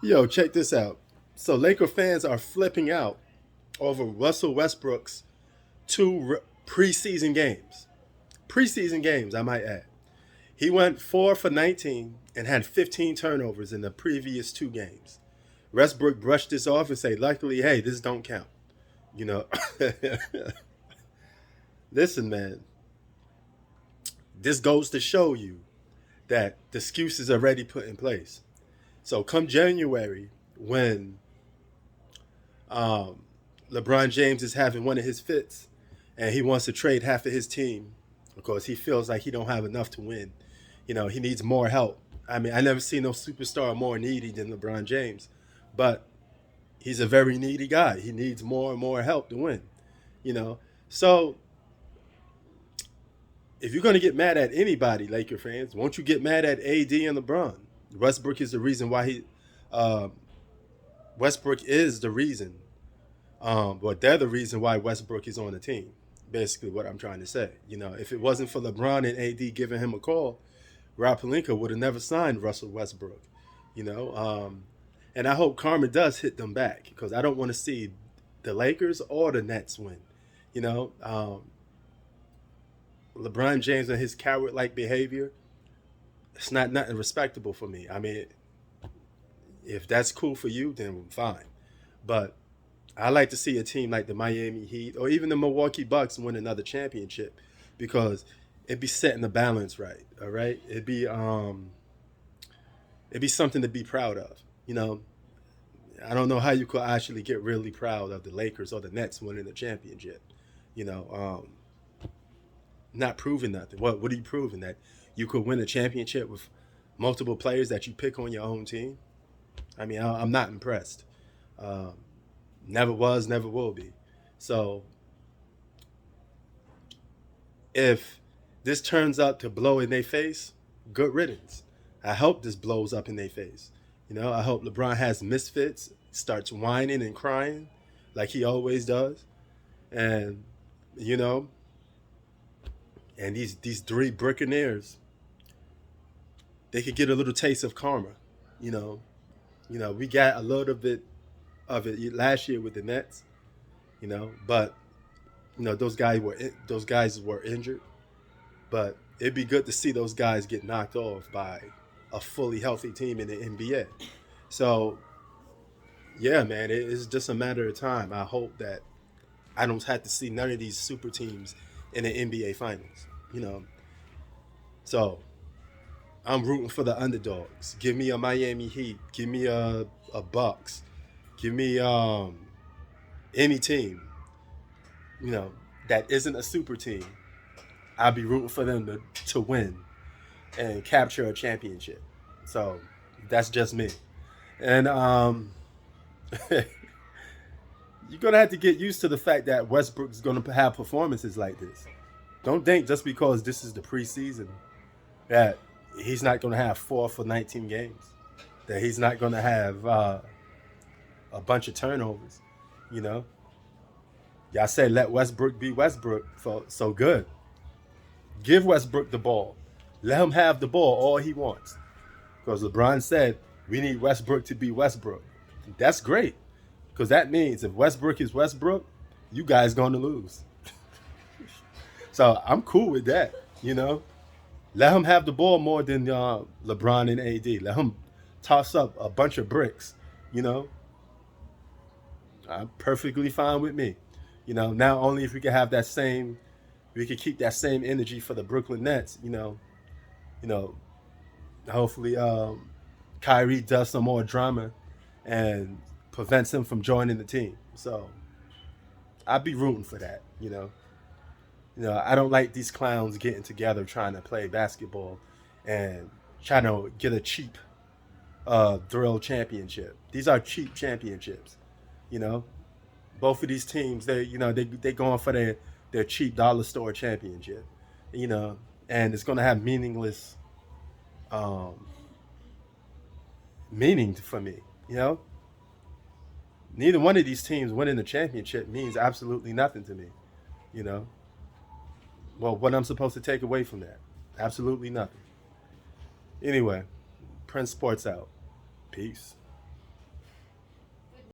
Yo, check this out. So Laker fans are flipping out over Russell Westbrook's preseason games. Preseason games, I might add. He went 4 for 19 and had 15 turnovers in the previous two games. Westbrook brushed this off and said, luckily, hey, this don't count. You know, listen, man, this goes to show you that the excuse is already put in place. So come January, when um, LeBron James is having one of his fits and he wants to trade half of his team because he feels like he don't have enough to win. You know, he needs more help. I mean, I never seen no superstar more needy than LeBron James, but he's a very needy guy. He needs more and more help to win. You know, so if you're going to get mad at anybody, Laker fans, won't you get mad at AD and LeBron? Westbrook is the reason why uh, Westbrook is the reason, but they're the reason why Westbrook is on the team. Basically, what I'm trying to say. You know, if it wasn't for LeBron and AD giving him a call, Rob Pelinka would have never signed Russell Westbrook. You know, and I hope karma does hit them back because I don't want to see the Lakers or the Nets win. You know, LeBron James and his coward-like behavior, it's not nothing respectable for me. I mean, if that's cool for you, then fine. But I like to see a team like the Miami Heat or even the Milwaukee Bucks win another championship because it'd be setting the balance right. All right, it'd be something to be proud of. You know, I don't know how you could actually get really proud of the Lakers or the Nets winning the championship. You know, not proving nothing. What are you proving? That you could win a championship with multiple players that you pick on your own team? I mean, I'm not impressed. Um, Never was, never will be. So if this turns out to blow in their face, good riddance. I hope this blows up in their face. You know, I hope LeBron has misfits, starts whining and crying like he always does. And, you know, and these three brickonaires, they could get a little taste of karma. You know, we got a little bit of it last year with the Nets, but those guys were injured, but it'd be good to see those guys get knocked off by a fully healthy team in the NBA. So yeah, man, it's just a matter of time. I hope that I don't have to see none of these super teams in the NBA finals. You know, so I'm rooting for the underdogs. Give me a Miami Heat. Give me a Bucks. Give me any team, you know, that isn't a super team. I'll be rooting for them to win and capture a championship. So that's just me. And you're gonna have to get used to the fact that Westbrook's gonna have performances like this. Don't think just because this is the preseason that he's not gonna have 4 for 19 games. That he's not gonna have a bunch of turnovers. You know, y'all said let Westbrook be Westbrook, so good. Give Westbrook the ball. Let him have the ball all he wants. Because LeBron said we need Westbrook to be Westbrook. That's great. Because that means if Westbrook is Westbrook, you guys gonna lose. So I'm cool with that. You know, let him have the ball more than LeBron and AD. Let him toss up a bunch of bricks. You know, perfectly fine with me. You know, now only if we can have that same, we could keep that same energy for the Brooklyn Nets. You know, hopefully Kyrie does some more drama and prevents him from joining the team. So I'd be rooting for that. I don't like these clowns getting together trying to play basketball and trying to get a cheap thrill championship. These are cheap championships. You know, both of these teams, they going for their cheap dollar store championship. You know, and it's going to have meaningless um, meaning for me. You know, neither one of these teams winning the championship means absolutely nothing to me. You know, well, what I'm supposed to take away from that? Absolutely nothing. Anyway, Prince Sports out. Peace.